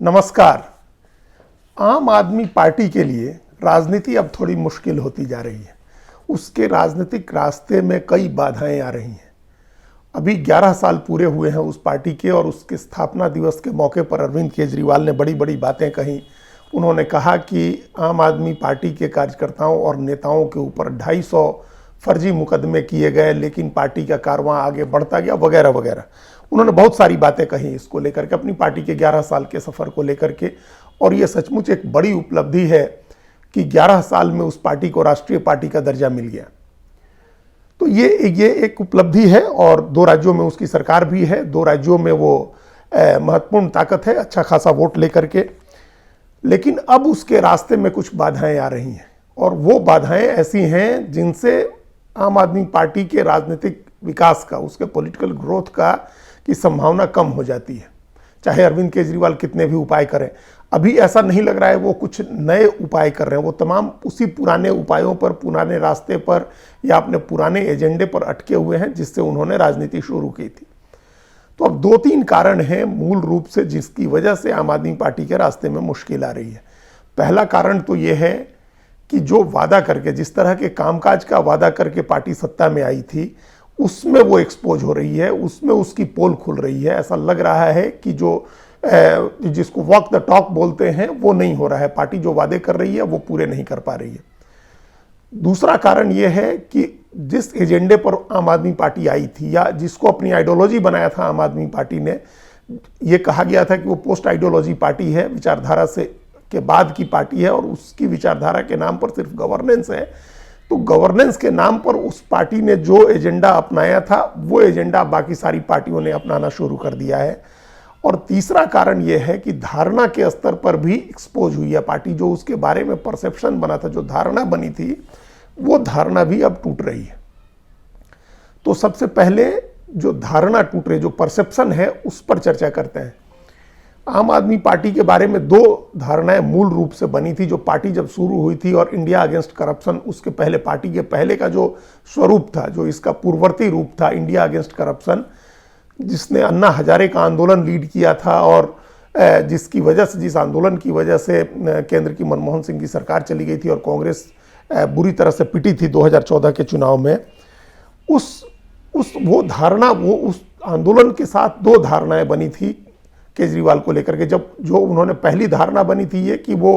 नमस्कार। आम आदमी पार्टी के लिए राजनीति अब थोड़ी मुश्किल होती जा रही है। उसके राजनीतिक रास्ते में कई बाधाएं आ रही हैं। अभी 11 साल पूरे हुए हैं उस पार्टी के, और उसके स्थापना दिवस के मौके पर अरविंद केजरीवाल ने बड़ी बड़ी बातें कही। उन्होंने कहा कि आम आदमी पार्टी के कार्यकर्ताओं और नेताओं के ऊपर 250 फर्जी मुकदमे किए गए, लेकिन पार्टी का कारवां आगे बढ़ता गया, वगैरह वगैरह। उन्होंने बहुत सारी बातें कही इसको लेकर के, अपनी पार्टी के 11 साल के सफ़र को लेकर के। और ये सचमुच एक बड़ी उपलब्धि है कि 11 साल में उस पार्टी को राष्ट्रीय पार्टी का दर्जा मिल गया। तो ये एक उपलब्धि है, और 2 राज्यों में उसकी सरकार भी है। 2 राज्यों में वो महत्वपूर्ण ताकत है, अच्छा खासा वोट लेकर के। लेकिन अब उसके रास्ते में कुछ बाधाएं आ रही हैं, और वो बाधाएं ऐसी हैं जिनसे आम आदमी पार्टी के राजनीतिक विकास का, उसके पॉलिटिकल ग्रोथ का की संभावना कम हो जाती है। चाहे अरविंद केजरीवाल कितने भी उपाय करें, अभी ऐसा नहीं लग रहा है वो कुछ नए उपाय कर रहे हैं। वो तमाम उसी पुराने उपायों पर, पुराने रास्ते पर या अपने पुराने एजेंडे पर अटके हुए हैं जिससे उन्होंने राजनीति शुरू की थी। तो अब 2-3 कारण हैं मूल रूप से जिसकी वजह से आम आदमी पार्टी के रास्ते में मुश्किल आ रही है। पहला कारण तो ये है कि जो वादा करके, जिस तरह के कामकाज का वादा करके पार्टी सत्ता में आई थी, उसमें वो एक्सपोज हो रही है, उसमें उसकी पोल खुल रही है। ऐसा लग रहा है कि जिसको वॉक द टॉक बोलते हैं वो नहीं हो रहा है। पार्टी जो वादे कर रही है वो पूरे नहीं कर पा रही है। दूसरा कारण ये है कि जिस एजेंडे पर आम आदमी पार्टी आई थी, या जिसको अपनी आइडियोलॉजी बनाया था आम आदमी पार्टी ने, ये कहा गया था कि वो पोस्ट आइडियोलॉजी पार्टी है, विचारधारा से के बाद की पार्टी है, और उसकी विचारधारा के नाम पर सिर्फ गवर्नेंस है। तो गवर्नेंस के नाम पर उस पार्टी ने जो एजेंडा अपनाया था, वो एजेंडा बाकी सारी पार्टियों ने अपनाना शुरू कर दिया है। और तीसरा कारण यह है कि धारणा के स्तर पर भी एक्सपोज हुई है पार्टी। जो उसके बारे में परसेप्शन बना था, जो धारणा बनी थी, वो धारणा भी अब टूट रही है। तो सबसे पहले जो धारणा टूट रही, जो परसेप्शन है, उस पर चर्चा करते हैं। आम आदमी पार्टी के बारे में 2 धारणाएं मूल रूप से बनी थी। जो पार्टी जब शुरू हुई थी, और इंडिया अगेंस्ट करप्शन, उसके पहले पार्टी के पहले का जो स्वरूप था, जो इसका पूर्ववर्ती रूप था, इंडिया अगेंस्ट करप्शन, जिसने अन्ना हजारे का आंदोलन लीड किया था, और जिसकी वजह से, जिस आंदोलन की वजह से केंद्र की मनमोहन सिंह की सरकार चली गई थी और कांग्रेस बुरी तरह से पिटी थी 2014 के चुनाव में। वो धारणा, वो उस आंदोलन के साथ 2 धारणाएं बनी थी केजरीवाल को लेकर के। जो उन्होंने पहली धारणा बनी थी ये कि वो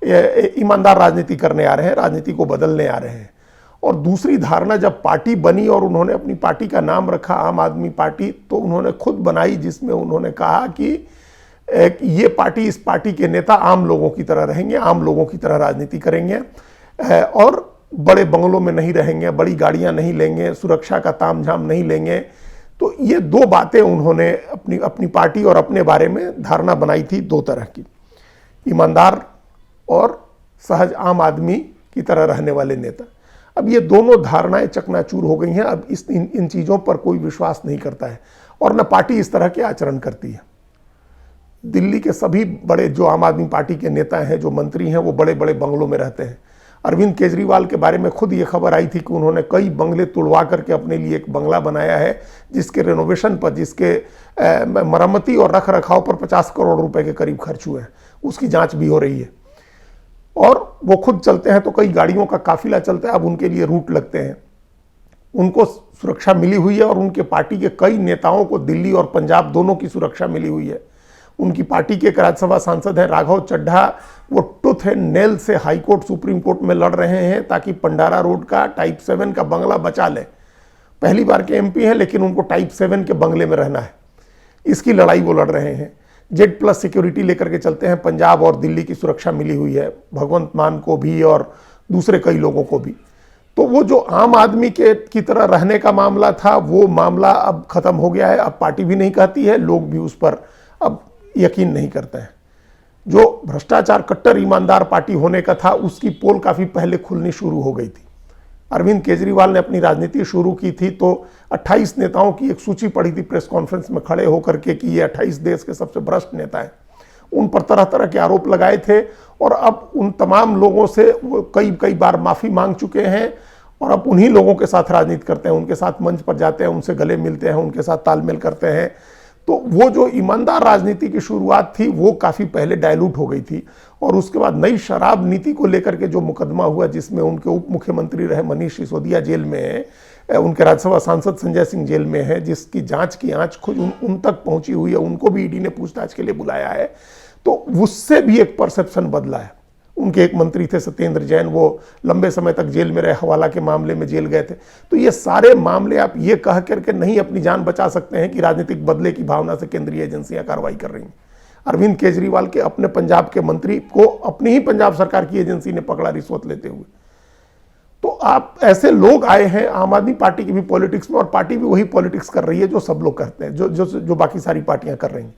ईमानदार राजनीति करने आ रहे हैं, राजनीति को बदलने आ रहे हैं। और दूसरी धारणा जब पार्टी बनी और उन्होंने अपनी पार्टी का नाम रखा आम आदमी पार्टी, तो उन्होंने खुद बनाई, जिसमें उन्होंने कहा कि ये पार्टी, इस पार्टी के नेता आम लोगों की तरह रहेंगे, आम लोगों की तरह राजनीति करेंगे, और बड़े बंगलों में नहीं रहेंगे, बड़ी गाड़ियां नहीं लेंगे, सुरक्षा का तामझाम नहीं लेंगे। तो ये 2 बातें उन्होंने अपनी पार्टी और अपने बारे में धारणा बनाई थी, 2 तरह की, ईमानदार और सहज आम आदमी की तरह रहने वाले नेता। अब ये दोनों धारणाएं चकनाचूर हो गई हैं। अब इन चीज़ों पर कोई विश्वास नहीं करता है, और न पार्टी इस तरह के आचरण करती है। दिल्ली के सभी बड़े जो आम आदमी पार्टी के नेता हैं, जो मंत्री हैं, वो बड़े बड़े बंगलों में रहते हैं। अरविंद केजरीवाल के बारे में खुद ये खबर आई थी कि उन्होंने कई बंगले तुड़वा करके अपने लिए एक बंगला बनाया है, जिसके रेनोवेशन पर, जिसके मरम्मती और रख रखाव पर 50 करोड़ रुपए के करीब खर्च हुए हैं। उसकी जांच भी हो रही है, और वो खुद चलते हैं, तो कई गाड़ियों का काफिला चलता है। अब उनके लिए रूट लगते हैं, उनको सुरक्षा मिली हुई है, और उनके पार्टी के कई नेताओं को दिल्ली और पंजाब दोनों की सुरक्षा मिली हुई है। उनकी पार्टी के एक राज्यसभा सांसद हैं राघव चड्ढा, वो टूथ एंड नेल से हाई कोर्ट, सुप्रीम कोर्ट में लड़ रहे हैं ताकि पंडारा रोड का टाइप 7 का बंगला बचा ले। पहली बार के एमपी हैं, लेकिन उनको टाइप 7 के बंगले में रहना है, इसकी लड़ाई वो लड़ रहे हैं। Z+ सिक्योरिटी लेकर के चलते हैं, पंजाब और दिल्ली की सुरक्षा मिली हुई है, भगवंत मान को भी और दूसरे कई लोगों को भी। तो वो जो आम आदमी की तरह रहने का मामला था, वो मामला अब खत्म हो गया है। अब पार्टी भी नहीं कहती है, लोग भी उस पर अब यकीन नहीं करते हैं। जो भ्रष्टाचार कट्टर ईमानदार पार्टी होने का था, उसकी पोल काफी पहले खुलनी शुरू हो गई थी। अरविंद केजरीवाल ने अपनी राजनीति शुरू की थी तो 28 नेताओं की एक सूची पड़ी थी प्रेस कॉन्फ्रेंस में खड़े होकर के कि ये 28 देश के सबसे भ्रष्ट नेता हैं। उन पर तरह तरह के आरोप लगाए थे, और अब उन तमाम लोगों से वो कई बार माफ़ी मांग चुके हैं, और अब उन्हीं लोगों के साथ राजनीति करते हैं, उनके साथ मंच पर जाते हैं, उनसे गले मिलते हैं, उनके साथ तालमेल करते हैं। तो वो जो ईमानदार राजनीति की शुरुआत थी वो काफ़ी पहले डायलूट हो गई थी। और उसके बाद नई शराब नीति को लेकर के जो मुकदमा हुआ, जिसमें उनके उप मुख्यमंत्री रहे मनीष सिसोदिया जेल में है, उनके राज्यसभा सांसद संजय सिंह जेल में है, जिसकी जांच की आंच खुद उन तक पहुंची हुई है, उनको भी ईडी ने पूछताछ के लिए बुलाया है। तो उससे भी एक परसेप्शन बदला है। उनके एक मंत्री थे सत्येंद्र जैन, वो लंबे समय तक जेल में रहे, हवाला के मामले में जेल गए थे। तो ये सारे मामले आप ये कह करके नहीं अपनी जान बचा सकते हैं कि राजनीतिक बदले की भावना से केंद्रीय एजेंसियां कार्रवाई कर रही हैं। अरविंद केजरीवाल के अपने पंजाब के मंत्री को अपनी ही पंजाब सरकार की एजेंसी ने पकड़ा रिश्वत लेते हुए। तो आप ऐसे लोग आए हैं आम आदमी पार्टी की भी पॉलिटिक्स में, और पार्टी भी वही पॉलिटिक्स कर रही है जो सब लोग करते हैं, जो बाकी सारी पार्टियां कर रही हैं।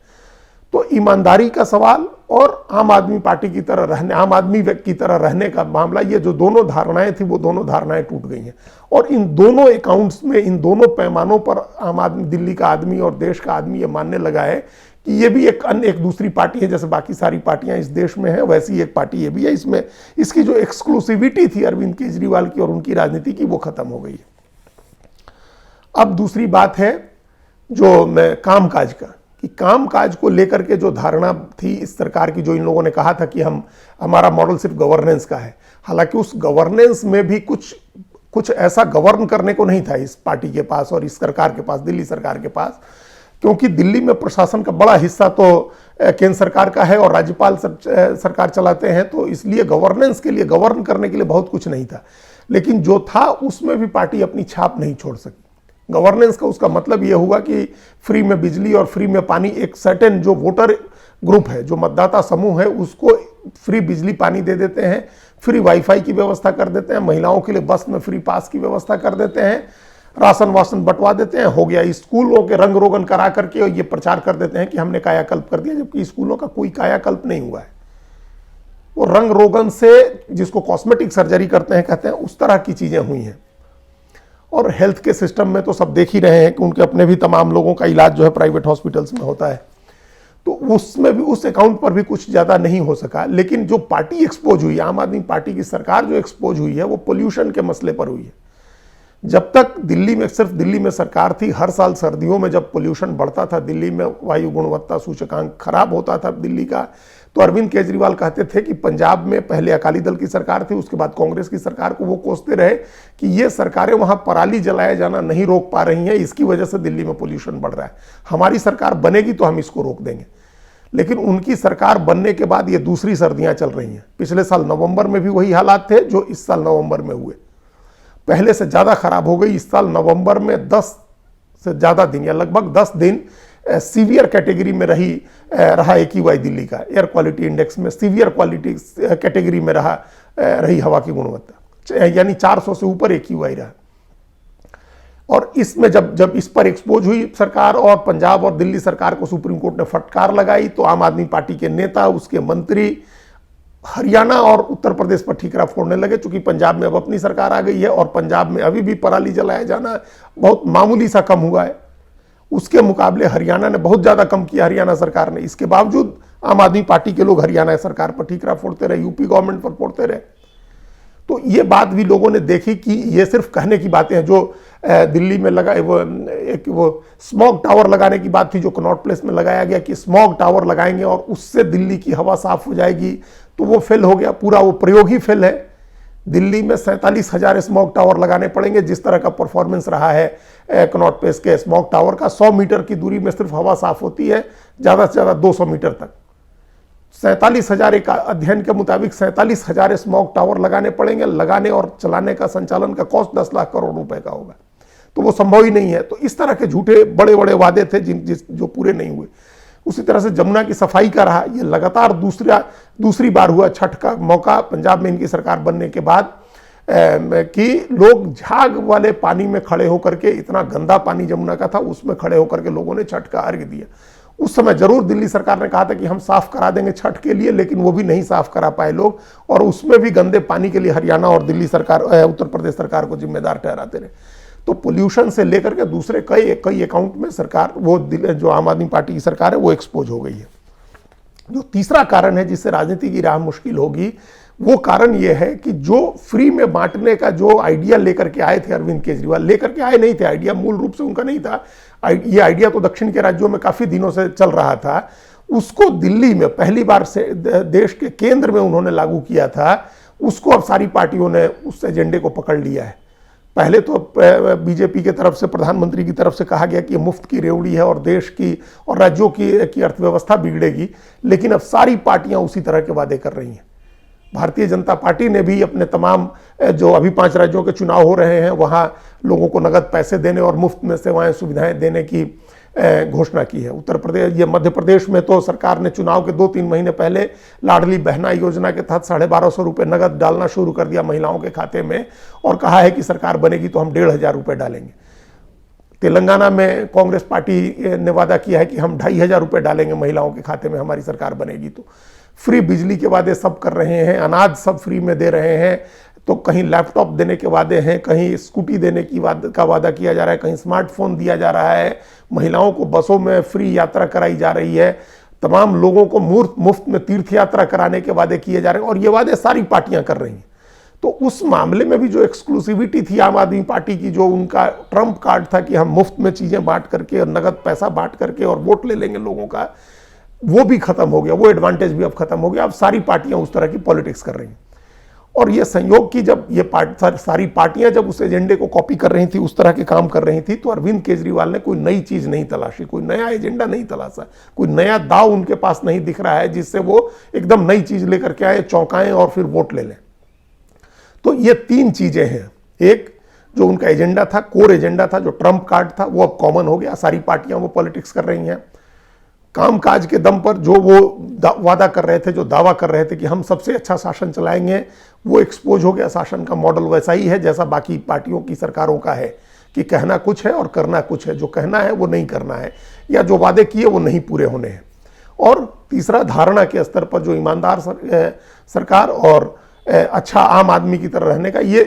तो ईमानदारी का सवाल और आम आदमी पार्टी की तरह रहने, आम आदमी की तरह रहने का मामला, ये जो दोनों धारणाएं थी वो दोनों धारणाएं टूट गई हैं। और इन दोनों अकाउंट्स में, इन दोनों पैमानों पर आम आदमी, दिल्ली का आदमी और देश का आदमी ये मानने लगा है कि ये भी एक दूसरी पार्टी है। जैसे बाकी सारी पार्टियां इस देश में हैं, वैसी एक पार्टी ये भी है। इसमें इसकी जो एक्सक्लूसिविटी थी अरविंद केजरीवाल की और उनकी राजनीति की, वो खत्म हो गई है। अब दूसरी बात है जो मैं कामकाज का, कि कामकाज को लेकर के जो धारणा थी इस सरकार की, जो इन लोगों ने कहा था कि हमारा मॉडल सिर्फ गवर्नेंस का है, हालांकि उस गवर्नेंस में भी कुछ ऐसा गवर्न करने को नहीं था इस पार्टी के पास और इस सरकार के पास, दिल्ली सरकार के पास। क्योंकि दिल्ली में प्रशासन का बड़ा हिस्सा तो केंद्र सरकार का है और राज्यपाल सरकार चलाते हैं, तो इसलिए गवर्नेंस के लिए, गवर्न करने के लिए बहुत कुछ नहीं था। लेकिन जो था उसमें भी पार्टी अपनी छाप नहीं छोड़ सकी। गवर्नेंस का उसका मतलब यह हुआ कि फ्री में बिजली और फ्री में पानी, एक सर्टेन जो वोटर ग्रुप है, जो मतदाता समूह है, उसको फ्री बिजली पानी दे देते हैं, फ्री वाईफाई की व्यवस्था कर देते हैं, महिलाओं के लिए बस में फ्री पास की व्यवस्था कर देते हैं, राशन वासन बंटवा देते हैं, हो गया। स्कूलों के रंग रोगन करा करके और ये प्रचार कर देते हैं कि हमने कायाकल्प कर दिया, जबकि स्कूलों का कोई कायाकल्प नहीं हुआ है। वो रंग रोगन से, जिसको कॉस्मेटिक सर्जरी करते हैं कहते हैं, उस तरह की चीजें हुई हैं। और हेल्थ के सिस्टम में तो सब देख ही रहे हैं कि उनके अपने भी तमाम लोगों का इलाज जो है प्राइवेट हॉस्पिटल्स में होता है। तो उसमें भी, उस अकाउंट पर भी कुछ ज़्यादा नहीं हो सका। लेकिन जो पार्टी एक्सपोज हुई, आम आदमी पार्टी की सरकार जो एक्सपोज हुई है, वो पोल्यूशन के मसले पर हुई है। जब तक दिल्ली में, सिर्फ दिल्ली में सरकार थी, हर साल सर्दियों में जब पोल्यूशन बढ़ता था, दिल्ली में वायु गुणवत्ता सूचकांक खराब होता था दिल्ली का, तो अरविंद केजरीवाल कहते थे कि पंजाब में पहले अकाली दल की सरकार थी, उसके बाद कांग्रेस की सरकार को वो कोसते रहे कि ये सरकारें वहां पराली जलाया जाना नहीं रोक पा रही हैं, इसकी वजह से दिल्ली में पोल्यूशन बढ़ रहा है, हमारी सरकार बनेगी तो हम इसको रोक देंगे। लेकिन उनकी सरकार बनने के बाद ये दूसरी सर्दियां चल रही हैं। पिछले साल नवंबर में भी वही हालात थे जो इस साल नवंबर में हुए, पहले से ज़्यादा खराब हो गई। इस साल नवंबर में 10 से ज़्यादा दिन, या लगभग 10 दिन सीवियर कैटेगरी में रहा AQI दिल्ली का, एयर क्वालिटी इंडेक्स में सीवियर क्वालिटी कैटेगरी में रही हवा की गुणवत्ता, यानी 400 से ऊपर AQI रहा। और इसमें जब इस पर एक्सपोज हुई सरकार, और पंजाब और दिल्ली सरकार को सुप्रीम कोर्ट ने फटकार लगाई, तो आम आदमी पार्टी के नेता, उसके मंत्री हरियाणा और उत्तर प्रदेश पर ठीकरा फोड़ने लगे। चूंकि पंजाब में अब अपनी सरकार आ गई है और पंजाब में अभी भी पराली जलाया जाना बहुत मामूली सा कम हुआ है, उसके मुकाबले हरियाणा ने बहुत ज्यादा कम किया, हरियाणा सरकार ने। इसके बावजूद आम आदमी पार्टी के लोग हरियाणा सरकार पर ठीकरा फोड़ते रहे, यूपी गवर्नमेंट पर फोड़ते रहे। तो ये बात भी लोगों ने देखी कि ये सिर्फ कहने की बातें हैं। जो दिल्ली में लगा वो स्मॉग टावर लगाने की बात थी, जो कनॉट प्लेस में लगाया गया कि स्मॉग टावर लगाएंगे और उससे दिल्ली की हवा साफ हो जाएगी, तो वो फेल हो गया, पूरा वो प्रयोग ही फेल है। दिल्ली में 47,000 स्मॉग टावर लगाने पड़ेंगे। जिस तरह का परफॉर्मेंस रहा है कनॉट प्लेस के स्मॉग टावर का, 100 मीटर की दूरी में सिर्फ हवा साफ होती है, ज़्यादा से ज़्यादा 200 मीटर तक। 47,000, एक अध्ययन के मुताबिक 47,000 स्मॉग टावर लगाने पड़ेंगे। लगाने और चलाने का, संचालन का कॉस्ट 10 लाख करोड़ रुपए का होगा, तो वो संभव ही नहीं है। तो इस तरह के झूठे बड़े बड़े वादे थे जो पूरे नहीं हुए। उसी तरह से जमुना की सफाई का रहा, ये लगातार दूसरी बार हुआ छठ का मौका पंजाब में इनकी सरकार बनने के बाद, कि लोग झाग वाले पानी में खड़े होकर के, इतना गंदा पानी जमुना का था, उसमें खड़े होकर के लोगों ने छठ का अर्घ्य दिया। उस समय जरूर दिल्ली सरकार ने कहा था कि हम साफ करा देंगे छठ के लिए, लेकिन वो भी नहीं साफ करा पाए लोग, और उसमें भी गंदे पानी के लिए हरियाणा और दिल्ली सरकार, उत्तर प्रदेश सरकार को जिम्मेदार ठहराते रहे। तो पोल्यूशन से लेकर के दूसरे कई अकाउंट में सरकार, वो जो आम आदमी पार्टी की सरकार है, वो एक्सपोज हो गई है। जो तीसरा कारण है जिससे राजनीति की राह मुश्किल होगी, वो कारण ये है कि जो फ्री में बांटने का जो आइडिया लेकर के आए थे अरविंद केजरीवाल, लेकर के आए नहीं थे, आइडिया मूल रूप से उनका नहीं था, ये आइडिया तो दक्षिण के राज्यों में काफ़ी दिनों से चल रहा था, उसको दिल्ली में पहली बार से देश के केंद्र में उन्होंने लागू किया था, उसको अब सारी पार्टियों ने उस एजेंडे को पकड़ लिया है। पहले तो बीजेपी की तरफ से, प्रधानमंत्री की तरफ से कहा गया कि ये मुफ्त की रेवड़ी है और देश की और राज्यों की अर्थव्यवस्था बिगड़ेगी, लेकिन अब सारी पार्टियां उसी तरह के वादे कर रही हैं। भारतीय जनता पार्टी ने भी अपने तमाम जो अभी 5 राज्यों के चुनाव हो रहे हैं वहाँ लोगों को नगद पैसे देने और मुफ्त में सेवाएं सुविधाएं देने की घोषणा की है। उत्तर प्रदेश, ये मध्य प्रदेश में तो सरकार ने चुनाव के 2-3 महीने पहले लाडली बहना योजना के तहत 1250 रुपये नगद डालना शुरू कर दिया महिलाओं के खाते में और कहा है कि सरकार बनेगी तो हम 1500 रुपये डालेंगे। तेलंगाना में कांग्रेस पार्टी ने वादा किया है कि हम 2500 रुपये डालेंगे महिलाओं के खाते में, हमारी सरकार बनेगी तो। फ्री बिजली के वादे सब कर रहे हैं, अनाज सब फ्री में दे रहे हैं, तो कहीं लैपटॉप देने के वादे हैं, कहीं स्कूटी देने का वादा किया जा रहा है, कहीं स्मार्टफोन दिया जा रहा है, महिलाओं को बसों में फ्री यात्रा कराई जा रही है, तमाम लोगों को मुफ्त में तीर्थ यात्रा कराने के वादे किए जा रहे हैं और ये वादे सारी पार्टियां कर रही हैं। तो उस मामले में भी जो एक्सक्लूसिविटी थी आम आदमी पार्टी की, जो उनका ट्रम्प कार्ड था कि हम मुफ्त में चीज़ें बांट करके और नगद पैसा बांट करके और वोट ले लेंगे लोगों का, वो भी खत्म हो गया, वो एडवांटेज भी अब खत्म हो गया। अब सारी पार्टियां उस तरह की पॉलिटिक्स कर रही हैं और ये संयोग की जब ये सारी पार्टियां जब उस एजेंडे को कॉपी कर रही थी, उस तरह के काम कर रही थी, तो अरविंद केजरीवाल ने कोई नई चीज़ नहीं तलाशी, कोई नया एजेंडा नहीं तलाशा, कोई नया दाव उनके पास नहीं दिख रहा है जिससे वो एकदम नई चीज़ लेकर के आए, चौंकाएं और फिर वोट ले लें। तो ये 3 चीज़ें हैं। एक, जो उनका एजेंडा था, कोर एजेंडा था, जो ट्रम्प कार्ड था, वो अब कॉमन हो गया, सारी पार्टियां वो पॉलिटिक्स कर रही हैं। कामकाज के दम पर जो वो वादा कर रहे थे, जो दावा कर रहे थे कि हम सबसे अच्छा शासन चलाएंगे, वो एक्सपोज हो गया। शासन का मॉडल वैसा ही है जैसा बाकी पार्टियों की सरकारों का है कि कहना कुछ है और करना कुछ है, जो कहना है वो नहीं करना है, या जो वादे किए वो नहीं पूरे होने हैं। और तीसरा, धारणा के स्तर पर जो ईमानदार सरकार और अच्छा आम आदमी की तरह रहने का, ये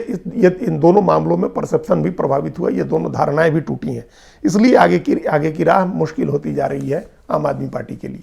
इन दोनों मामलों में परसेप्शन भी प्रभावित हुआ, ये दोनों धारणाएं भी टूटी हैं। इसलिए आगे की राह मुश्किल होती जा रही है आम आदमी पार्टी के लिए।